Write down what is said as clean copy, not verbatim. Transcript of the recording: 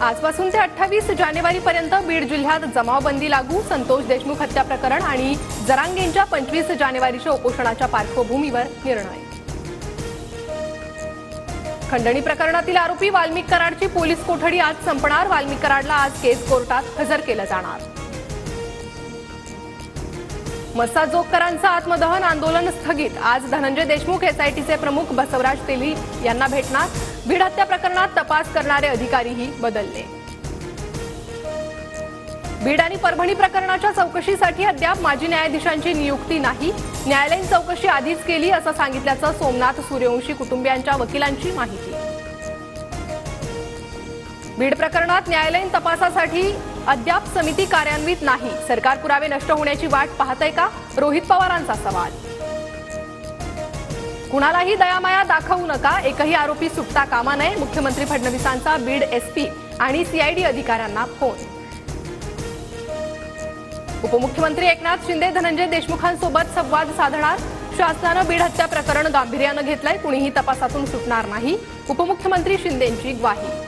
आजपासून ते 28 जानेवारीपर्यंत बीड जिल्ह्यात जमावबंदी लागू. संतोष देशमुख हत्या प्रकरण आणि जरांगेंच्या 25 जानेवारीच्या उपोषणाच्या पार्श्वभूमीवर निर्णय. खंडणी प्रकरणातील आरोपी वाल्मिक कराडची पोलीस कोठडी आज संपणार. वाल्मिक कराडला आज केस कोर्टात हजर केलं जाणार. मस्साजोगकरांचं आत्मदहन आंदोलन स्थगित. आज धनंजय देशमुख एसआयटीचे प्रमुख बसवराज तेली यांना भेटणार. बीड हत्या प्रकरणात तपास करणारे अधिकारीही बदलले. बीड आणि परभणी प्रकरणाच्या चौकशीसाठी अद्याप माजी न्यायाधीशांची नियुक्ती नाही. न्यायालयीन चौकशी आधीच केली असं सांगितल्याचं सोमनाथ सूर्यवंशी कुटुंबियांच्या वकिलांची माहिती. बीड प्रकरणात न्यायालयीन तपासासाठी अद्याप समिती कार्यान्वित नाही. सरकार पुरावे नष्ट होण्याची वाट पाहतंय का? रोहित पवारांचा सवाल. कुणालाही दयामाया दाखवू नका, एकही आरोपी सुटता कामा नये. मुख्यमंत्री फडणवीसांचा बीड एसपी आणि सीआयडी अधिकाऱ्यांना फोन. उपमुख्यमंत्री एकनाथ शिंदे धनंजय देशमुखांसोबत संवाद साधणार. शासनानं बीड हत्या प्रकरण गांभीर्यानं घेतलंय. कुणीही तपासातून सुटणार नाही. उपमुख्यमंत्री शिंदेंची ग्वाही.